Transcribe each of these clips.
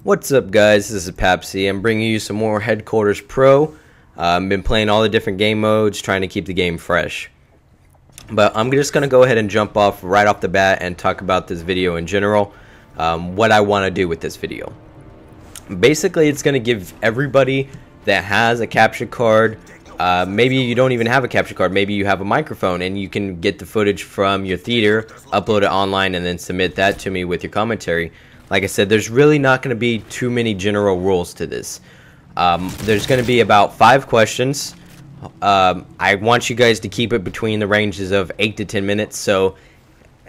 What's up, guys? This is Papsy. I'm bringing you some more Headquarters Pro. I've been playing all the different game modes, trying to keep the game fresh. But I'm just going to go ahead and jump off right off the bat and talk about this video in general, what I want to do with this video. Basically, it's going to give everybody that has a capture card, maybe you don't even have a capture card, maybe you have a microphone and you can get the footage from your theater, upload it online, and then submit that to me with your commentary. Like I said, there's really not going to be too many general rules to this. There's going to be about 5 questions. I want you guys to keep it between the ranges of 8 to 10 minutes. So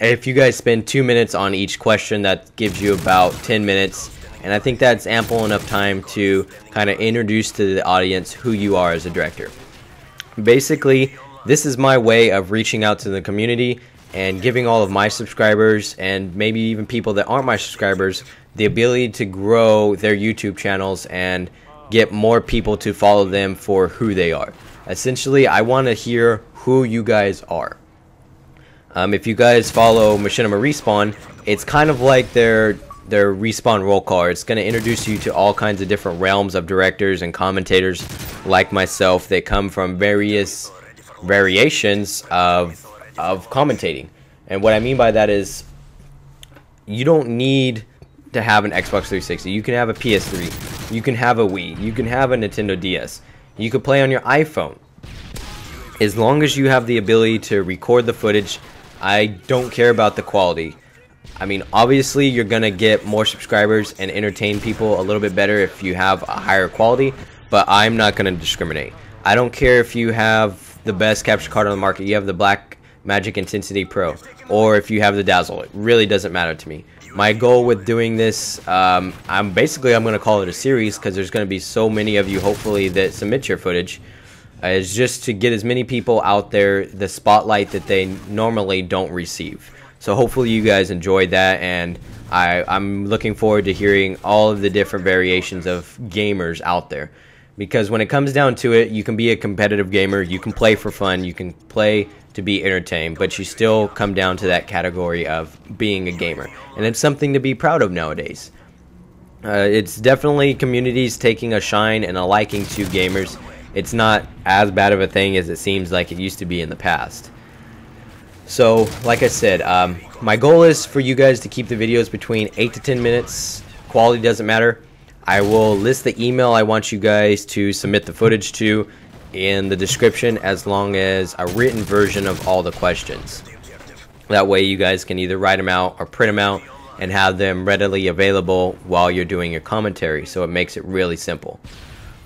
if you guys spend 2 minutes on each question, that gives you about 10 minutes. And I think that's ample enough time to kind of introduce to the audience who you are as a director. Basically, this is my way of reaching out to the community and giving all of my subscribers and maybe even people that aren't my subscribers the ability to grow their YouTube channels and get more people to follow them for who they are. Essentially, I want to hear who you guys are. If you guys follow Machinima Respawn, it's kind of like their Respawn roll call. It's going to introduce you to all kinds of different realms of directors and commentators like myself that come from various variations of commentating. And what I mean by that is you don't need to have an Xbox 360. You can have a PS3. You can have a Wii. You can have a Nintendo DS. You can play on your iPhone. As long as you have the ability to record the footage, I don't care about the quality. I mean, obviously you're going to get more subscribers and entertain people a little bit better if you have a higher quality, but I'm not going to discriminate. I don't care if you have the best capture card on the market. You have the Blackmagic Intensity Pro, or if you have the Dazzle. It really doesn't matter to me. My goal with doing this, I'm going to call it a series because there's going to be so many of you hopefully that submit your footage, is just to get as many people out there the spotlight that they normally don't receive. So hopefully you guys enjoyed that, and I'm looking forward to hearing all of the different variations of gamers out there. Because when it comes down to it, you can be a competitive gamer, you can play for fun, you can play to be entertained, but you still come down to that category of being a gamer. And it's something to be proud of nowadays. It's definitely communities taking a shine and a liking to gamers. It's not as bad of a thing as it seems like it used to be in the past. So, like I said, my goal is for you guys to keep the videos between 8 to 10 minutes. Quality doesn't matter. I will list the email I want you guys to submit the footage to in the description, as long as a written version of all the questions. That way you guys can either write them out or print them out and have them readily available while you're doing your commentary, so it makes it really simple.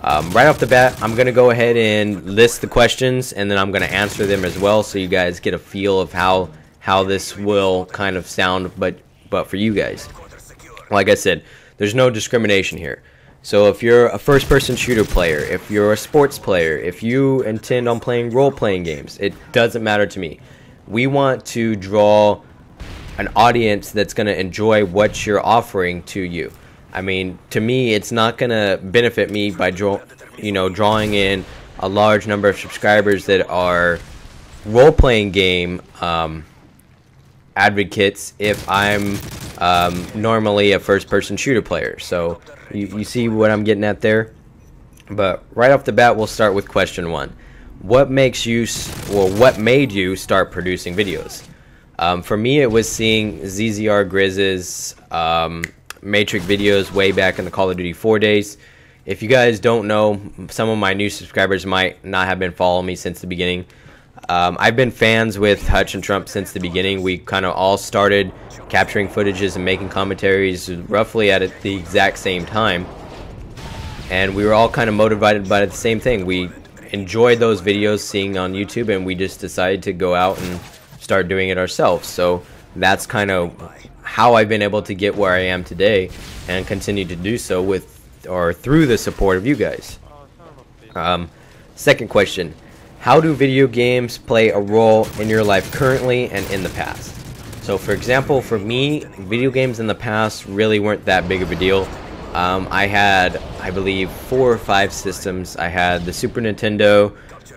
Right off the bat, I'm going to go ahead and list the questions, and then I'm going to answer them as well, so you guys get a feel of how this will kind of sound, but for you guys. Like I said, there's no discrimination here. So if you're a first-person shooter player, if you're a sports player, if you intend on playing role-playing games, it doesn't matter to me. We want to draw an audience that's going to enjoy what you're offering to you. I mean, to me, it's not going to benefit me by drawing in a large number of subscribers that are role-playing game advocates if I'm normally a first-person shooter player. So you see what I'm getting at there? But right off the bat, we'll start with question 1. What made you start producing videos? For me, it was seeing ZZR Grizz's Matrix videos way back in the Call of Duty 4 days. If you guys don't know, some of my new subscribers might not have been following me since the beginning. I've been fans with Hutch and Trump since the beginning. We kind of all started capturing footages and making commentaries roughly at the exact same time, and we were all kind of motivated by the same thing. We enjoyed those videos seeing on YouTube, and we just decided to go out and start doing it ourselves. So that's kind of how I've been able to get where I am today and continue to do so through the support of you guys. Second question: how do video games play a role in your life currently and in the past? So for example, for me, video games in the past really weren't that big of a deal. I had, I believe, 4 or 5 systems. I had the Super Nintendo,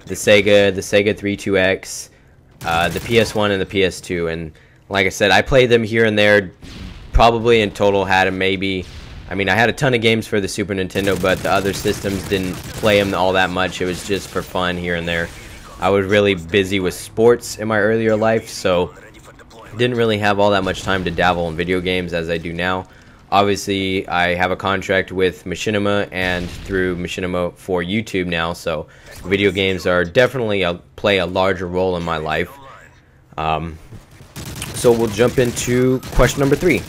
the Sega 32X, the PS1 and the PS2, and like I said, I played them here and there. Probably in total had maybe I mean, I had a ton of games for the Super Nintendo, but the other systems didn't play them all that much. It was just for fun here and there. I was really busy with sports in my earlier life, so didn't really have all that much time to dabble in video games as I do now. Obviously, I have a contract with Machinima and through Machinima for YouTube now, so video games are definitely play a larger role in my life. So we'll jump into question number 3.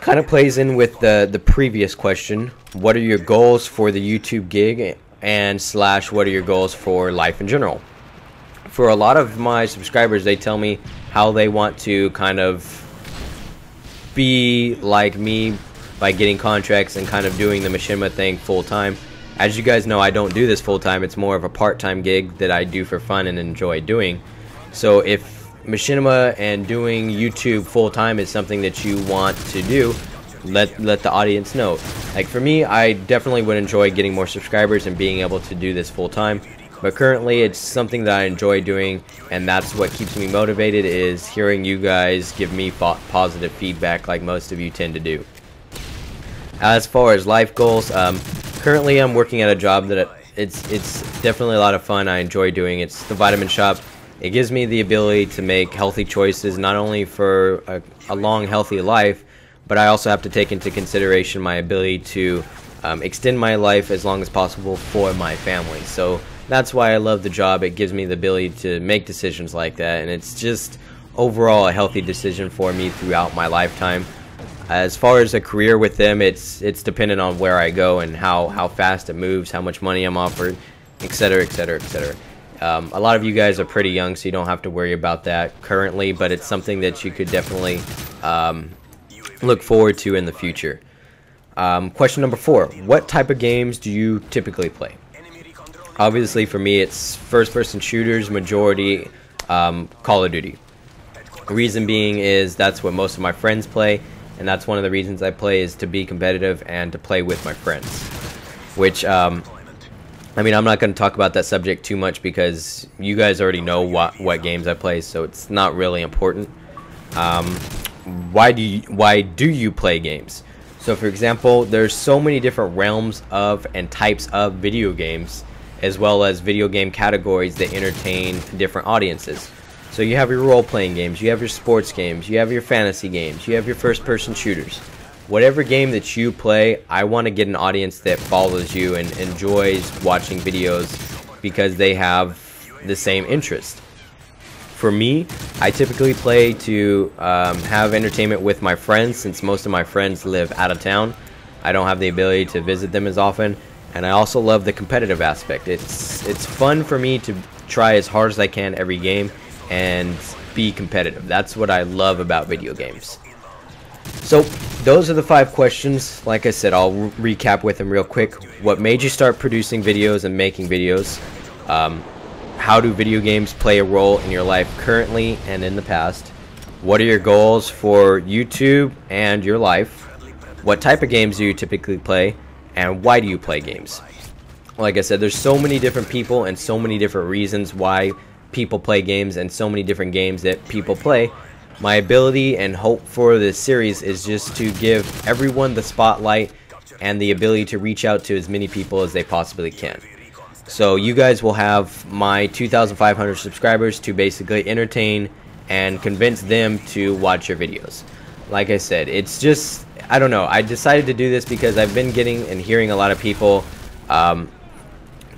Kind of plays in with the previous question. What are your goals for the YouTube gig and / what are your goals for life in general? For a lot of my subscribers, they tell me how they want to kind of be like me by getting contracts and kind of doing the Machinima thing full time. As you guys know, I don't do this full time. It's more of a part-time gig that I do for fun and enjoy doing. So if Machinima and doing YouTube full time is something that you want to do, let the audience know. Like for me, I definitely would enjoy getting more subscribers and being able to do this full time. But currently it's something that I enjoy doing, and that's what keeps me motivated, is hearing you guys give me positive feedback like most of you tend to do. As far as life goals, currently I'm working at a job that it's definitely a lot of fun. I enjoy doing. It's the Vitamin Shop. It gives me the ability to make healthy choices, not only for a long, healthy life, but I also have to take into consideration my ability to extend my life as long as possible for my family. So that's why I love the job. It gives me the ability to make decisions like that, and it's just overall a healthy decision for me throughout my lifetime. As far as a career with them, it's dependent on where I go and how fast it moves, how much money I'm offered, etc., etc., etc. A lot of you guys are pretty young, so you don't have to worry about that currently, but it's something that you could definitely look forward to in the future. Question number 4. What type of games do you typically play? Obviously, for me, it's first-person shooters, majority Call of Duty. Reason being is that's what most of my friends play, and that's one of the reasons I play, is to be competitive and to play with my friends. Which, I mean, I'm not going to talk about that subject too much because you guys already know what games I play, so it's not really important. Why do you play games? So, for example, there's so many different realms of and types of video games, as well as video game categories that entertain different audiences. So you have your role-playing games, you have your sports games, you have your fantasy games, you have your first-person shooters. Whatever game that you play, I want to get an audience that follows you and enjoys watching videos because they have the same interest. For me, I typically play to have entertainment with my friends, since most of my friends live out of town. I don't have the ability to visit them as often, and I also love the competitive aspect. It's fun for me to try as hard as I can every game and be competitive. That's what I love about video games. So those are the 5 questions. Like I said, I'll recap with them real quick. What made you start producing videos and making videos? How do video games play a role in your life currently and in the past? What are your goals for YouTube and your life? What type of games do you typically play? And why do you play games? Like I said, there's so many different people and so many different reasons why people play games and so many different games that people play. My ability and hope for this series is just to give everyone the spotlight and the ability to reach out to as many people as they possibly can. So you guys will have my 2,500 subscribers to basically entertain and convince them to watch your videos. Like I said, it's just, I don't know, I decided to do this because I've been getting and hearing a lot of people kind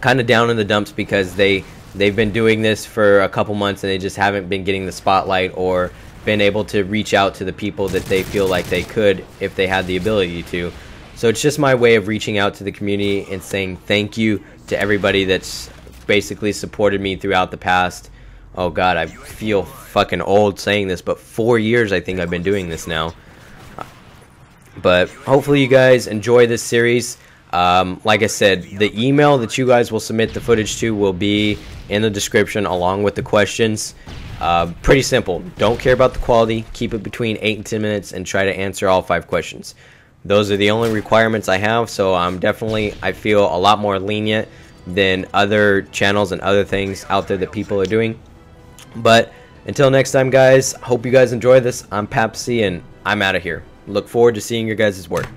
of down in the dumps because they've been doing this for a couple months and they just haven't been getting the spotlight or been able to reach out to the people that they feel like they could if they had the ability to. So it's just my way of reaching out to the community and saying thank you to everybody that's basically supported me throughout the past. Oh god, I feel fucking old saying this, but 4 years I think I've been doing this now. But hopefully you guys enjoy this series. Like I said, the email that you guys will submit the footage to will be in the description along with the questions. Pretty simple. Don't care about the quality. Keep it between 8 and 10 minutes and try to answer all 5 questions. Those are the only requirements I have, so I feel a lot more lenient than other channels and other things out there that people are doing. But until next time, guys, hope you guys enjoy this. I'm Papsy, and I'm out of here. Look forward to seeing your guys' work.